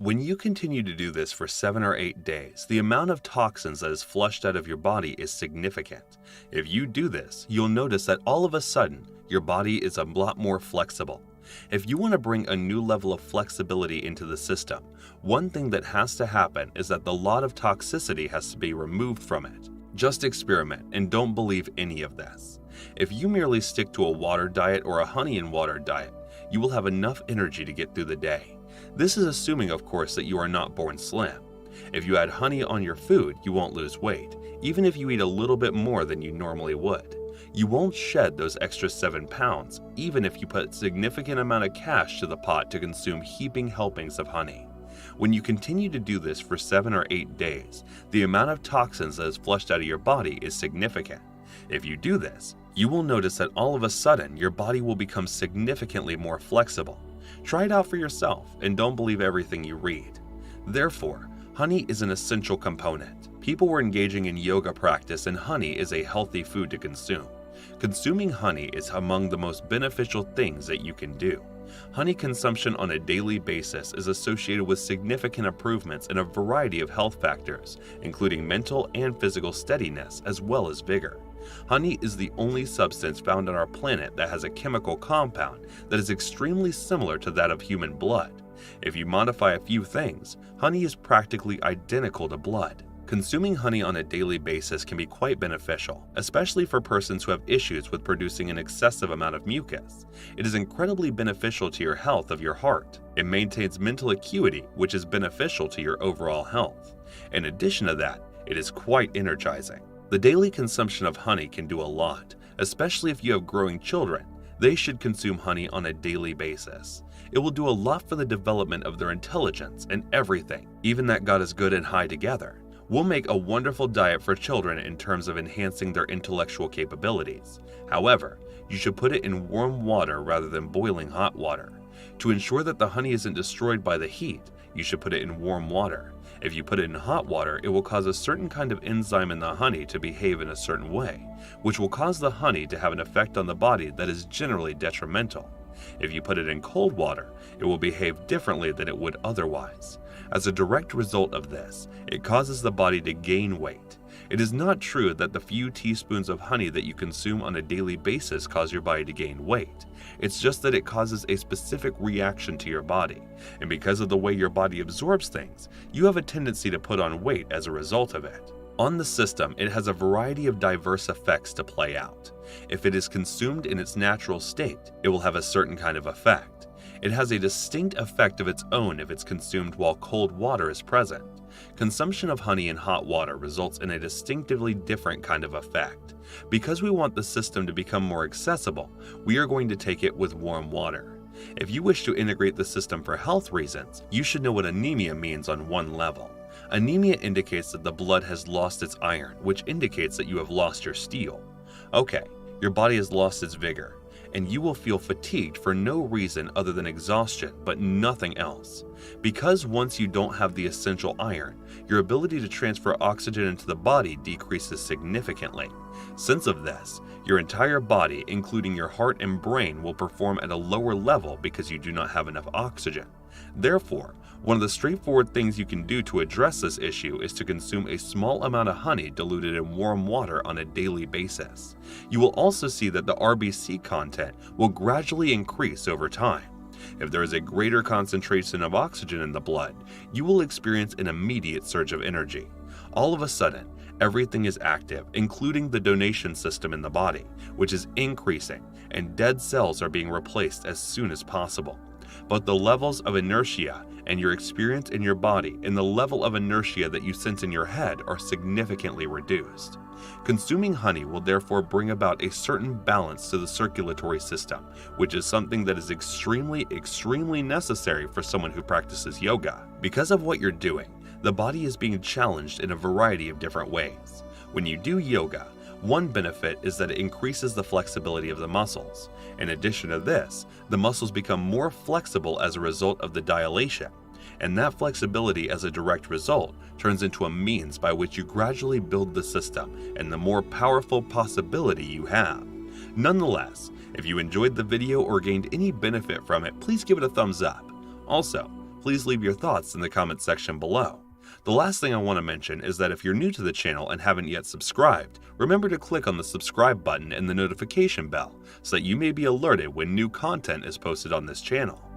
When you continue to do this for 7 or 8 days, the amount of toxins that is flushed out of your body is significant. If you do this, you'll notice that all of a sudden, your body is a lot more flexible. If you want to bring a new level of flexibility into the system, one thing that has to happen is that the lot of toxicity has to be removed from it. Just experiment and don't believe any of this. If you merely stick to a water diet or a honey and water diet, you will have enough energy to get through the day. This is assuming, of course, that you are not born slim. If you add honey on your food, you won't lose weight, even if you eat a little bit more than you normally would. You won't shed those extra 7 pounds, even if you put a significant amount of cash to the pot to consume heaping helpings of honey. When you continue to do this for 7 or 8 days, the amount of toxins that is flushed out of your body is significant. If you do this, you will notice that all of a sudden your body will become significantly more flexible. Try it out for yourself and don't believe everything you read. Therefore, honey is an essential component. People were engaging in yoga practice and honey is a healthy food to consume. Consuming honey is among the most beneficial things that you can do. Honey consumption on a daily basis is associated with significant improvements in a variety of health factors, including mental and physical steadiness as well as vigor. Honey is the only substance found on our planet that has a chemical compound that is extremely similar to that of human blood. If you modify a few things, honey is practically identical to blood. Consuming honey on a daily basis can be quite beneficial, especially for persons who have issues with producing an excessive amount of mucus. It is incredibly beneficial to your health of your heart. It maintains mental acuity, which is beneficial to your overall health. In addition to that, it is quite energizing. The daily consumption of honey can do a lot, especially if you have growing children. They should consume honey on a daily basis. It will do a lot for the development of their intelligence and everything, even that God is good and high together. Will make a wonderful diet for children in terms of enhancing their intellectual capabilities. However, you should put it in warm water rather than boiling hot water. To ensure that the honey isn't destroyed by the heat, you should put it in warm water. If you put it in hot water, it will cause a certain kind of enzyme in the honey to behave in a certain way, which will cause the honey to have an effect on the body that is generally detrimental. If you put it in cold water, it will behave differently than it would otherwise. As a direct result of this, it causes the body to gain weight. It is not true that the few teaspoons of honey that you consume on a daily basis cause your body to gain weight. It's just that it causes a specific reaction to your body, and because of the way your body absorbs things, you have a tendency to put on weight as a result of it. On the system, it has a variety of diverse effects to play out. If it is consumed in its natural state, it will have a certain kind of effect. It has a distinct effect of its own if it's consumed while cold water is present. Consumption of honey in hot water results in a distinctively different kind of effect. Because we want the system to become more accessible, we are going to take it with warm water. If you wish to integrate the system for health reasons, you should know what anemia means on one level. Anemia indicates that the blood has lost its iron, which indicates that you have lost your steel. Okay, your body has lost its vigor, and you will feel fatigued for no reason other than exhaustion, but nothing else. Because once you don't have the essential iron, your ability to transfer oxygen into the body decreases significantly. Since of this, your entire body, including your heart and brain, will perform at a lower level because you do not have enough oxygen. Therefore, one of the straightforward things you can do to address this issue is to consume a small amount of honey diluted in warm water on a daily basis. You will also see that the RBC content will gradually increase over time. If there is a greater concentration of oxygen in the blood, you will experience an immediate surge of energy. All of a sudden, everything is active, including the donation system in the body, which is increasing, and dead cells are being replaced as soon as possible. But the levels of inertia and your experience in your body and the level of inertia that you sense in your head are significantly reduced. Consuming honey will therefore bring about a certain balance to the circulatory system, which is something that is extremely necessary for someone who practices yoga. Because of what you're doing, the body is being challenged in a variety of different ways. When you do yoga, one benefit is that it increases the flexibility of the muscles. In addition to this, the muscles become more flexible as a result of the dilation, and that flexibility as a direct result turns into a means by which you gradually build the system and the more powerful possibility you have. Nonetheless, if you enjoyed the video or gained any benefit from it, please give it a thumbs up. Also, Please leave your thoughts in the comment section below. The last thing I want to mention is that if you're new to the channel and haven't yet subscribed, remember to click on the subscribe button and the notification bell so that you may be alerted when new content is posted on this channel.